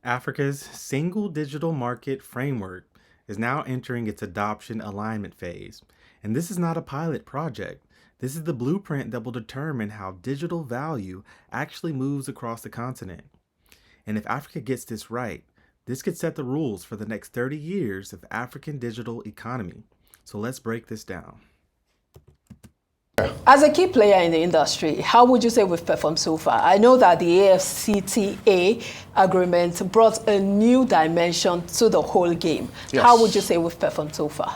Africa's single digital market framework is now entering its adoption alignment phase. And this is not a pilot project. This is the blueprint that will determine how digital value actually moves across the continent. And if Africa gets this right, this could set the rules for the next 30 years of African digital economy. So let's break this down. As a key player in the industry, how would you say we've performed so far? I know that the AFCTA agreement brought a new dimension to the whole game. Yes. How would you say we've performed so far?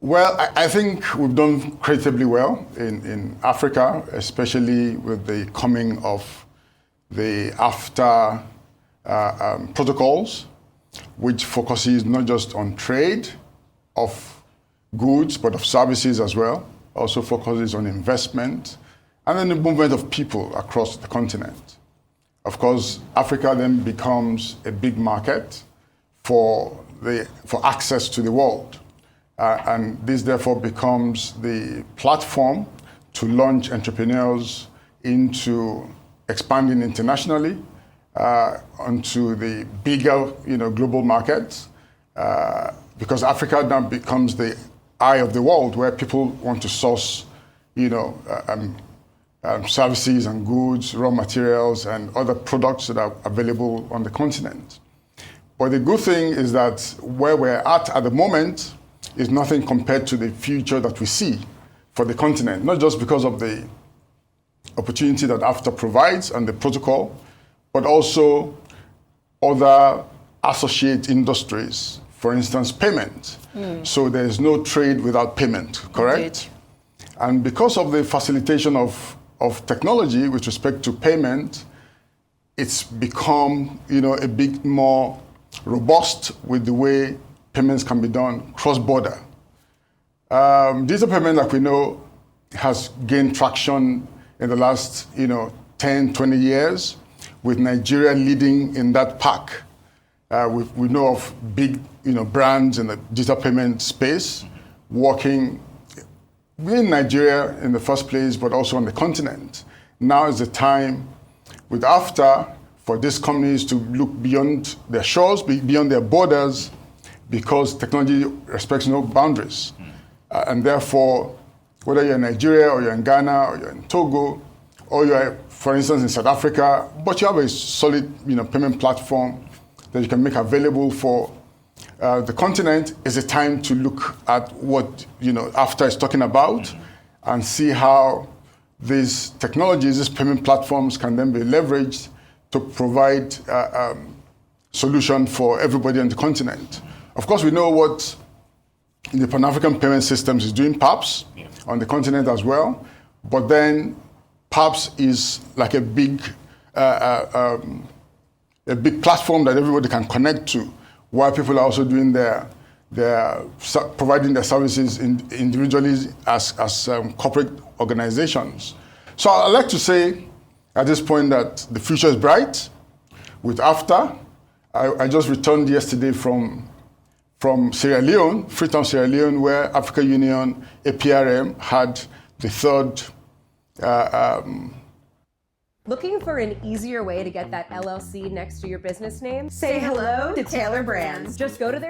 Well, I think we've done creditably well in Africa, especially with the coming of the AFTA protocols, which focuses not just on trade of goods, but of services as well. Also focuses on investment and then the movement of people across the continent. Of course, Africa then becomes a big market for access to the world. And this therefore becomes the platform to launch entrepreneurs into expanding internationally onto the bigger, global markets, because Africa now becomes the eye of the world where people want to source, services and goods, raw materials, and other products that are available on the continent. But the good thing is that where we're at the moment is nothing compared to the future that we see for the continent, not just because of the opportunity that AFTA provides and the protocol, but also other associate industries, for instance, payment. So there is no trade without payment, correct? Indeed. And because of the facilitation of technology with respect to payment, it's become, a bit more robust with the way payments can be done cross-border. Digital payment, like we know, has gained traction in the last, 10, 20 years, with Nigeria leading in that pack. We know of big, brands in the digital payment space working in Nigeria in the first place, but also on the continent. Now is the time with AFTA for these companies to look beyond their shores, beyond their borders, because technology respects no boundaries. And therefore, whether you're in Nigeria or you're in Ghana or you're in Togo, or you're, for instance, in South Africa, but you have a solid, payment platform that you can make available for the continent, is a time to look at what, AFTA is talking about and see how these technologies, these payment platforms can then be leveraged to provide solution for everybody on the continent. Of course, we know what the Pan-African Payment Systems is doing, PAPSS, on the continent as well. But then PAPSS is like a big platform that everybody can connect to, while people are also doing providing their services individually as corporate organizations. So I'd like to say at this point that the future is bright with AFTA. I just returned yesterday from Sierra Leone, Freetown, Sierra Leone, where Africa Union, APRM, had the third. Looking for an easier way to get that LLC next to your business name? Say hello to Taylor Brands. Just go to their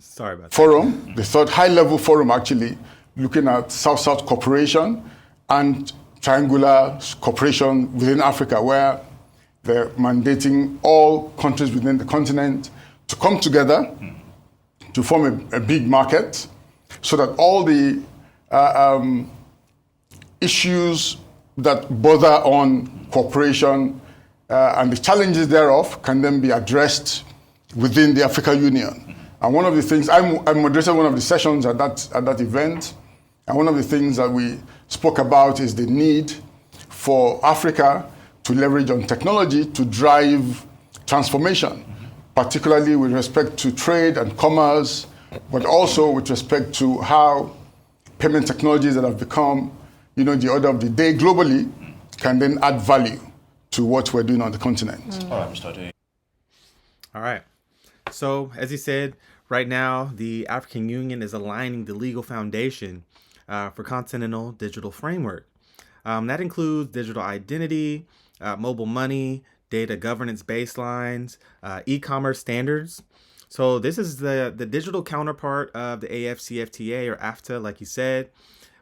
Sorry about that. Forum, the third high-level forum, actually, looking at South-South cooperation and triangular cooperation within Africa, where they're mandating all countries within the continent to come together to form a big market, so that all the issues that border on cooperation and the challenges thereof can then be addressed within the Africa Union. And one of the things, I moderated one of the sessions at that event, and one of the things that we spoke about is the need for Africa to leverage on technology to drive transformation, particularly with respect to trade and commerce, but also with respect to how payment technologies that have become, the order of the day globally can then add value to what we're doing on the continent. All right, Mr. All right. So, as you said, right now, the African Union is aligning the legal foundation for continental digital framework. That includes digital identity, mobile money, data governance baselines, e-commerce standards. So this is the digital counterpart of the AFCFTA or AFTA, like you said,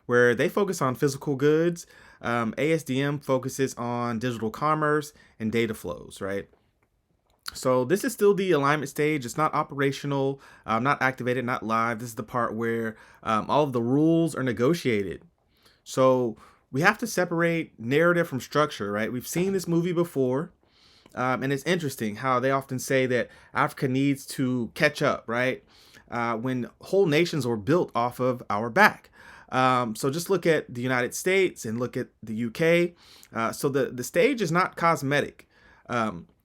where they focus on physical goods. ASDM focuses on digital commerce and data flows, right? So this is still the alignment stage. It's not operational, not activated, not live. This is the part where all of the rules are negotiated. So we have to separate narrative from structure, right? We've seen this movie before. And it's interesting how they often say that Africa needs to catch up, right? When whole nations were built off of our back. So just look at the United States and look at the UK. So the stage is not cosmetic.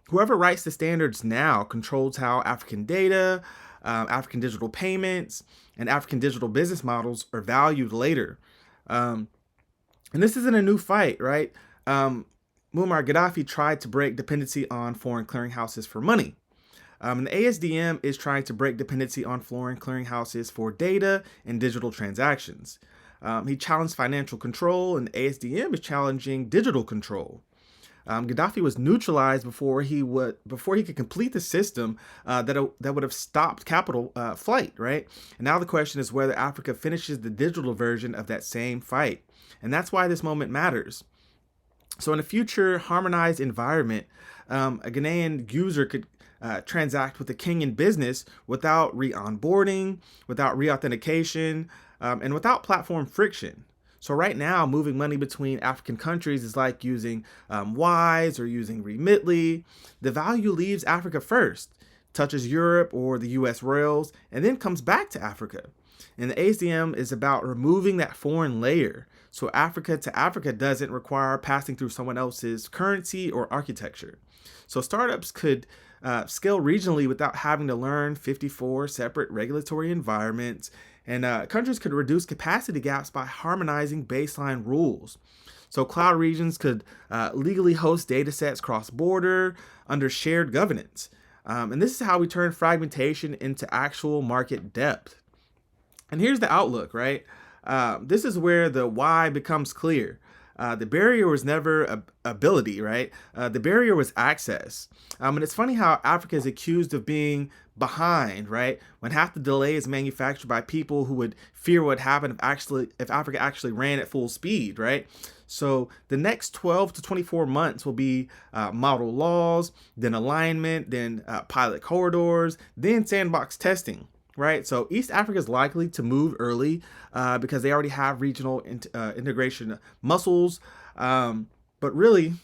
Whoever writes the standards now controls how African data, African digital payments, and African digital business models are valued later. And this isn't a new fight, right? Muammar Gaddafi tried to break dependency on foreign clearinghouses for money. And the ASDM is trying to break dependency on foreign clearinghouses for data and digital transactions. He challenged financial control, and the ASDM is challenging digital control. Gaddafi was neutralized before he could complete the system that would have stopped capital flight, right? And now the question is whether Africa finishes the digital version of that same fight. And that's why this moment matters. So in a future harmonized environment, a Ghanaian user could transact with a Kenyan business without re-onboarding, without re-authentication, and without platform friction. So right now, moving money between African countries is like using Wise or using Remitly. The value leaves Africa first, touches Europe or the US rails, and then comes back to Africa. And the ASDM is about removing that foreign layer, so Africa to Africa doesn't require passing through someone else's currency or architecture. So startups could scale regionally without having to learn 54 separate regulatory environments, and countries could reduce capacity gaps by harmonizing baseline rules. So cloud regions could legally host data sets cross-border under shared governance. And this is how we turn fragmentation into actual market depth. And here's the outlook, right? This is where the why becomes clear. The barrier was never ability, right? The barrier was access. And it's funny how Africa is accused of being behind, right? When half the delay is manufactured by people who would fear what would happen if Africa actually ran at full speed, right? So the next 12 to 24 months will be model laws, then alignment, then pilot corridors, then sandbox testing. Right, so East Africa is likely to move early because they already have regional integration muscles. But really,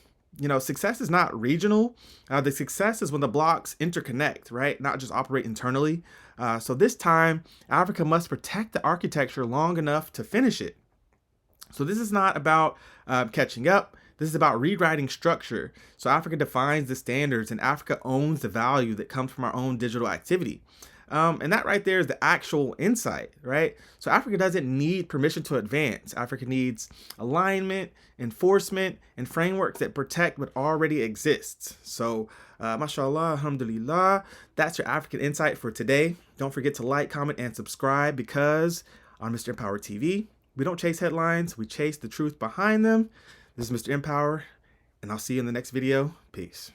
success is not regional. The success is when the blocks interconnect, right? Not just operate internally. So this time, Africa must protect the architecture long enough to finish it. So this is not about catching up. This is about rewriting structure. So Africa defines the standards, and Africa owns the value that comes from our own digital activity. And that right there is the actual insight, right? So Africa doesn't need permission to advance. Africa needs alignment, enforcement, and frameworks that protect what already exists. So, mashallah, alhamdulillah, that's your African insight for today. Don't forget to like, comment, and subscribe, because on Mr. Empower TV, we don't chase headlines, we chase the truth behind them. This is Mr. Empower, and I'll see you in the next video. Peace.